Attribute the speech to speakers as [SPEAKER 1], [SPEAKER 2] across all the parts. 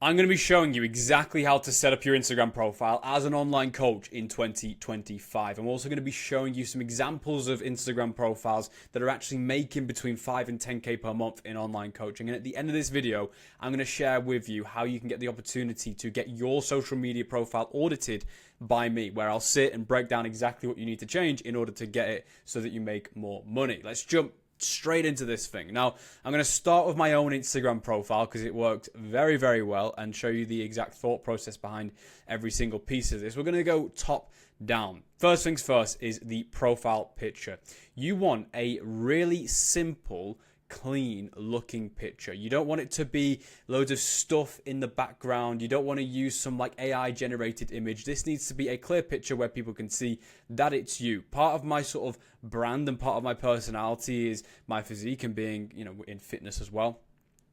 [SPEAKER 1] I'm going to be showing you exactly how to set up your Instagram profile as an online coach in 2025. I'm also going to be showing you some examples of Instagram profiles that are actually making between 5 and 10K per month in online coaching. And at the end of this video, I'm going to share with you how you can get the opportunity to get your social media profile audited by me, where I'll sit and break down exactly what you need to change in order to get it so that you make more money. Let's jump straight into this thing. Now, I'm going to start with my own Instagram profile because it worked very, very well, and show you the exact thought process behind every single piece of this. We're going to go top down. First things first is the profile picture. You want a really simple, clean looking picture. You don't want it to be loads of stuff in the background. You don't want to use some like AI generated image. This needs to be a clear picture where people can see that it's you. Part of my sort of brand and part of my personality is my physique and being, in fitness as well.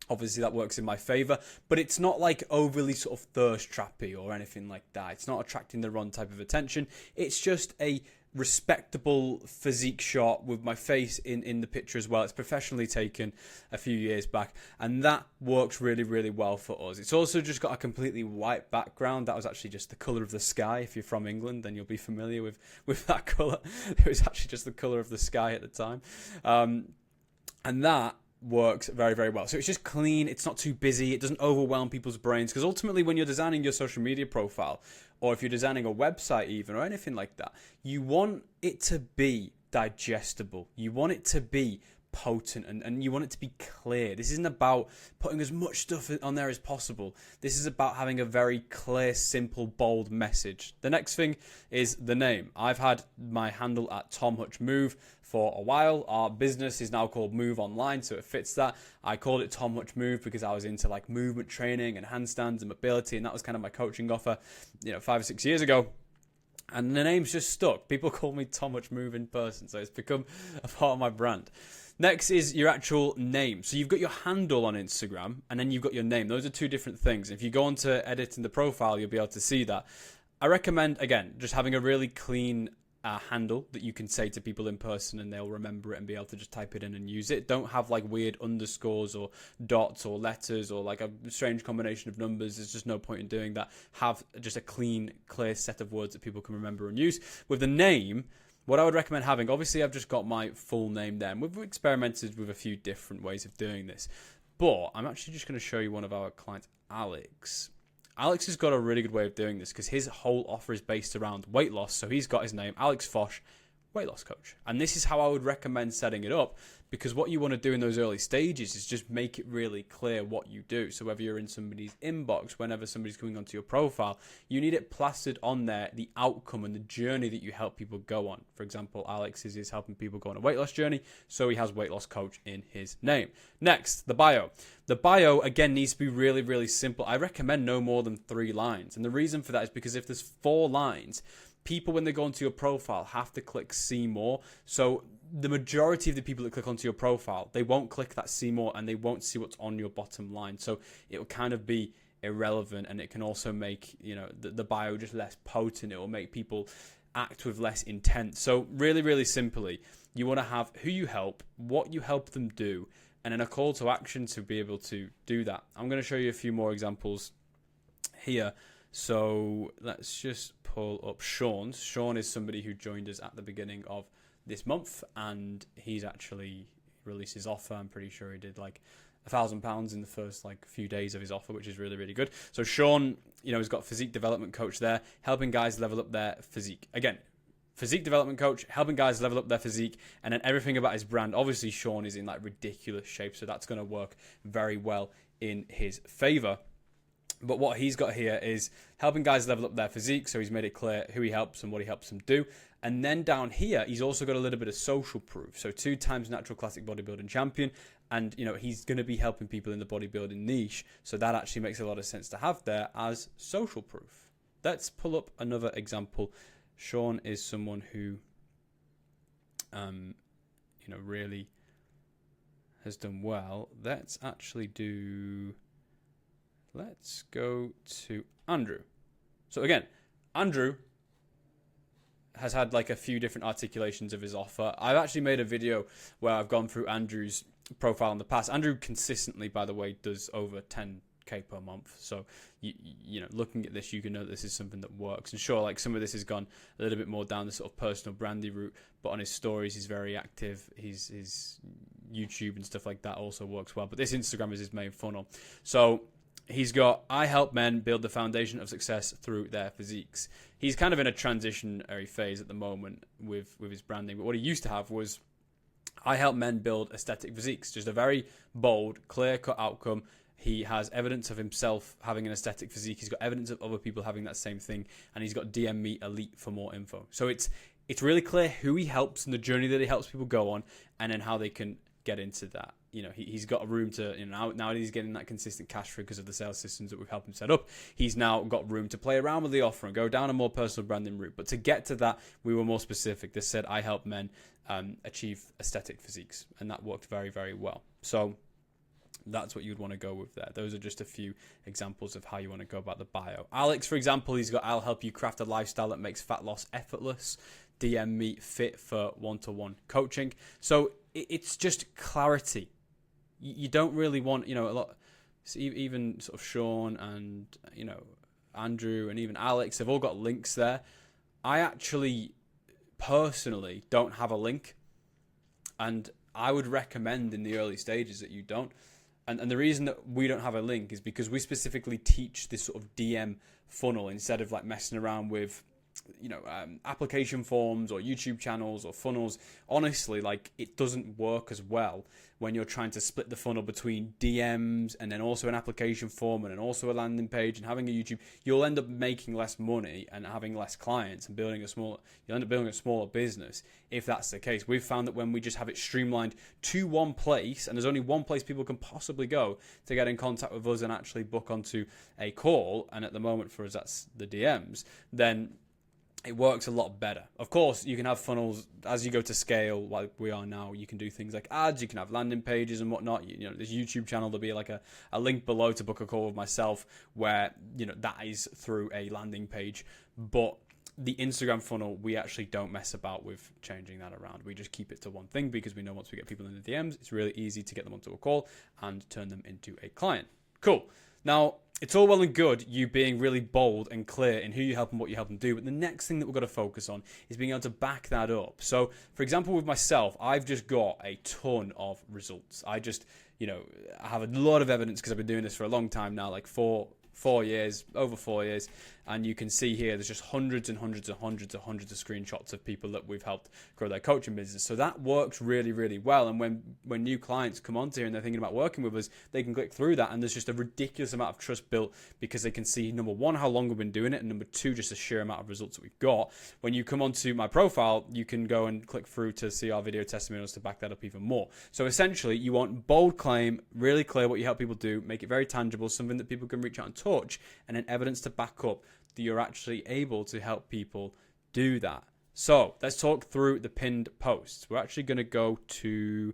[SPEAKER 1] Obviously that works in my favor, but it's not like overly sort of thirst trappy or anything like that. It's not attracting the wrong type of attention. It's just a respectable physique shot with my face in the picture as well. It's professionally taken a few years back, and that works really, really well for us. It's also just got a completely white background. That was actually just the color of the sky. If you're from England, then you'll be familiar with that color. It was actually just the color of the sky at the time, and that works very, very well. So it's just clean, it's not too busy, it doesn't overwhelm people's brains, because ultimately when you're designing your social media profile, or if you're designing a website even, or anything like that, you want it to be digestible. You want it to be potent, and you want it to be clear. This isn't about putting as much stuff on there as possible. This is about having a very clear, simple, bold message. The next thing is the name. I've had my handle at Tom Hutch Move for a while. Our business is now called Move Online, so it fits that. I called it Tom Hutch Move because I was into like movement training and handstands and mobility, and that was kind of my coaching offer, 5 or 6 years ago. And the name's just stuck. People call me Tom Hutch Move in person, so it's become a part of my brand. Next is your actual name. So you've got your handle on Instagram, and then you've got your name. Those are two different things. If you go on to editing the profile, you'll be able to see that. I recommend, again, just having a really clean handle that you can say to people in person and they'll remember it and be able to just type it in and use it. Don't have like weird underscores or dots or letters or like a strange combination of numbers. There's just no point in doing that. Have just a clean, clear set of words that people can remember and use. With the name, what I would recommend having, obviously I've just got my full name there, and we've experimented with a few different ways of doing this, but I'm actually just going to show you one of our clients, Alex. Alex has got a really good way of doing this because his whole offer is based around weight loss. So he's got his name, Alex Foch, weight loss coach. And this is how I would recommend setting it up, because what you want to do in those early stages is just make it really clear what you do. So whether you're in somebody's inbox, whenever somebody's coming onto your profile, you need it plastered on there, the outcome and the journey that you help people go on. For example, Alex is helping people go on a weight loss journey, so he has weight loss coach in his name. Next, the bio. The bio, again, needs to be really, really simple. I recommend no more than 3 lines. And the reason for that is because if there's 4 lines, people, when they go onto your profile, have to click see more. So the majority of the people that click onto your profile, they won't click that see more, and they won't see what's on your bottom line. So it will kind of be irrelevant, and it can also make the bio just less potent. It will make people act with less intent. So really, really simply, you want to have who you help, what you help them do, and then a call to action to be able to do that. I'm going to show you a few more examples here. So let's just pull up Sean's. Sean is somebody who joined us at the beginning of this month, and he's actually released his offer. I'm pretty sure he did like £1,000 in the first like few days of his offer, which is really, really good. So Sean, he's got physique development coach there, helping guys level up their physique. Again, physique development coach, helping guys level up their physique, and then everything about his brand. Obviously, Sean is in like ridiculous shape, so that's going to work very well in his favor. But what he's got here is helping guys level up their physique. So he's made it clear who he helps and what he helps them do. And then down here, he's also got a little bit of social proof. So 2 times natural classic bodybuilding champion. And, he's going to be helping people in the bodybuilding niche. So that actually makes a lot of sense to have there as social proof. Let's pull up another example. Sean is someone who, really has done well. Let's go to Andrew. So again, Andrew has had like a few different articulations of his offer. I've actually made a video where I've gone through Andrew's profile in the past. Andrew consistently, by the way, does over 10 5k per month. So you know, looking at this, you can know this is something that works. And sure, like some of this has gone a little bit more down the sort of personal brandy route, but on his stories he's very active. His YouTube and stuff like that also works well, but this Instagram is his main funnel. So he's got, I help men build the foundation of success through their physiques. He's kind of in a transitionary phase at the moment with his branding, but what he used to have was, I help men build aesthetic physiques. Just a very bold, clear-cut outcome. He has evidence of himself having an aesthetic physique. He's got evidence of other people having that same thing. And he's got DM me Elite for more info. So it's really clear who he helps and the journey that he helps people go on, and then how they can get into that. You know, he's got a room to, you know, now that he's getting that consistent cash flow because of the sales systems that we've helped him set up, he's now got room to play around with the offer and go down a more personal branding route. But to get to that, we were more specific. This said, I help men achieve aesthetic physiques, and that worked very, very well. So that's what you'd want to go with there. Those are just a few examples of how you want to go about the bio. Alex, for example, he's got, I'll help you craft a lifestyle that makes fat loss effortless. DM me fit for one-to-one coaching. So it's just clarity. You don't really want, you know, a lot, even sort of Sean and, you know, Andrew and even Alex, they've all got links there. I actually personally don't have a link, and I would recommend in the early stages that you don't. And the reason that we don't have a link is because we specifically teach this sort of DM funnel instead of like messing around with, you know, application forms or YouTube channels or funnels. Honestly, like, it doesn't work as well when you're trying to split the funnel between DMs and then also an application form and then also a landing page and having a YouTube. You'll end up making less money and having less clients and you'll end up building a smaller business if that's the case. We've found that when we just have it streamlined to one place, and there's only one place people can possibly go to get in contact with us and actually book onto a call, and at the moment for us that's the DMs, then it works a lot better. Of course, you can have funnels as you go to scale, like we are now. You can do things like ads, you can have landing pages and whatnot. You know, this YouTube channel, there'll be like a link below to book a call with myself where, you know, that is through a landing page. But the Instagram funnel, we actually don't mess about with changing that around. We just keep it to one thing because we know once we get people in the DMs, it's really easy to get them onto a call and turn them into a client. Cool. Now, it's all well and good you being really bold and clear in who you help and what you help them do, but the next thing that we've got to focus on is being able to back that up. So, for example, with myself, I've just got a ton of results. I just, you know, I have a lot of evidence because I've been doing this for a long time now, like over 4 years, and you can see here there's just hundreds of screenshots of people that we've helped grow their coaching business. So that works really, really well. And when new clients come onto here and they're thinking about working with us, they can click through that, and there's just a ridiculous amount of trust built because they can see, number one, how long we've been doing it, and number two, just the sheer amount of results that we've got. When you come onto my profile, you can go and click through to see our video testimonials to back that up even more. So essentially, you want bold claim, really clear what you help people do, make it very tangible, something that people can reach out and touch, and then evidence to back up that you're actually able to help people do that. So let's talk through the pinned posts. We're actually going to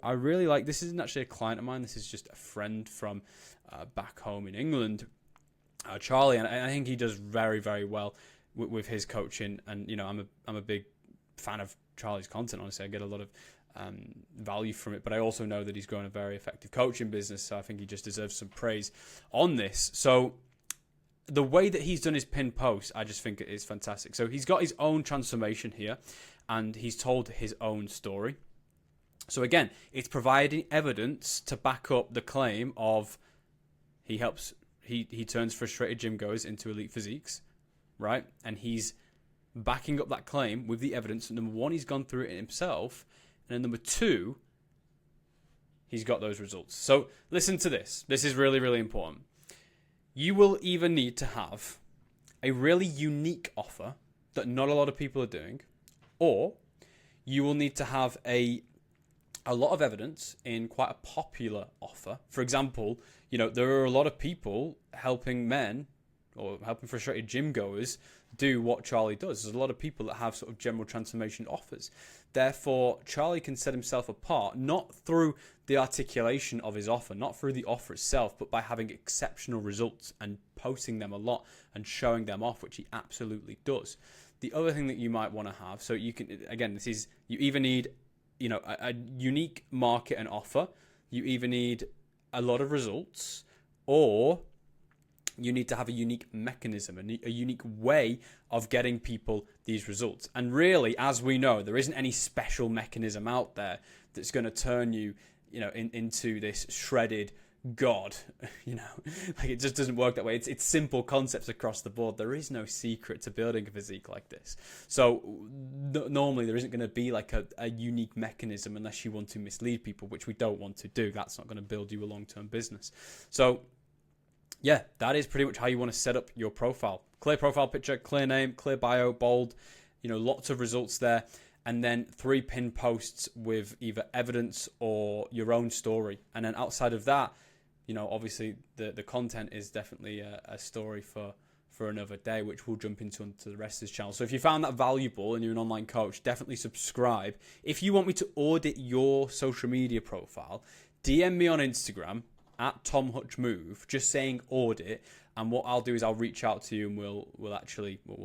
[SPEAKER 1] I really like, this isn't actually a client of mine, this is just a friend from back home in England, Charlie, and I think he does very, very well with his coaching. And, you know, I'm a big fan of Charlie's content, honestly. I get a lot of value from it, but I also know that he's grown a very effective coaching business, so I think he just deserves some praise on this. So the way that he's done his pinned post, I just think it is fantastic. So he's got his own transformation here, and he's told his own story. So again, it's providing evidence to back up the claim of he turns frustrated gym goers into elite physiques, right? And he's backing up that claim with the evidence. Number one, he's gone through it himself, and then number two, he's got those results. So listen to this. This is really, really important. You will either need to have a really unique offer that not a lot of people are doing, or you will need to have a lot of evidence in quite a popular offer. For example, you know, there are a lot of people helping men or helping frustrated gym goers do what Charlie does. There's a lot of people that have sort of general transformation offers. Therefore, Charlie can set himself apart, not through the articulation of his offer, not through the offer itself, but by having exceptional results and posting them a lot and showing them off, which he absolutely does. The other thing that you might want to have, so you can, again, you either need, you know, a unique market and offer. You either need a lot of results, or you need to have a unique mechanism, a unique way of getting people these results. And really, as we know, there isn't any special mechanism out there that's going to turn you, into this shredded god. Like, it just doesn't work that way. It's simple concepts across the board. There is no secret to building a physique like this. So normally there isn't going to be like a unique mechanism, unless you want to mislead people, which we don't want to do. That's not going to build you a long-term business. So yeah, that is pretty much how you want to set up your profile. Clear profile picture, clear name, clear bio, bold, lots of results there. And then 3 pinned posts with either evidence or your own story. And then outside of that, obviously the content is definitely a story for another day, which we'll jump into the rest of this channel. So if you found that valuable and you're an online coach, definitely subscribe. If you want me to audit your social media profile, DM me on Instagram at TomHutchMove, just saying audit, and what I'll do is I'll reach out to you and we'll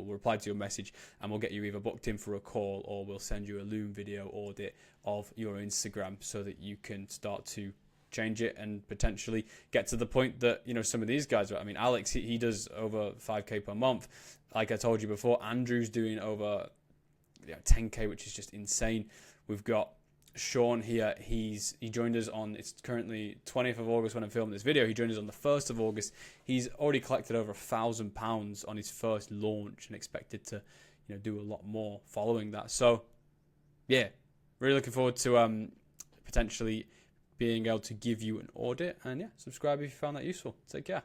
[SPEAKER 1] reply to your message, and we'll get you either booked in for a call, or we'll send you a Loom video audit of your Instagram so that you can start to change it and potentially get to the point that some of these guys are. I mean, Alex, he does over 5k per month. Like I told you before, Andrew's doing over 10k, which is just insane. We've got Sean here, he joined us on, it's currently 20th of August when I'm filming this video. He joined us on the 1st of August. He's already collected over £1,000 on his first launch and expected to do a lot more following that. So yeah, really looking forward to potentially being able to give you an audit. And yeah, subscribe if you found that useful. Take care.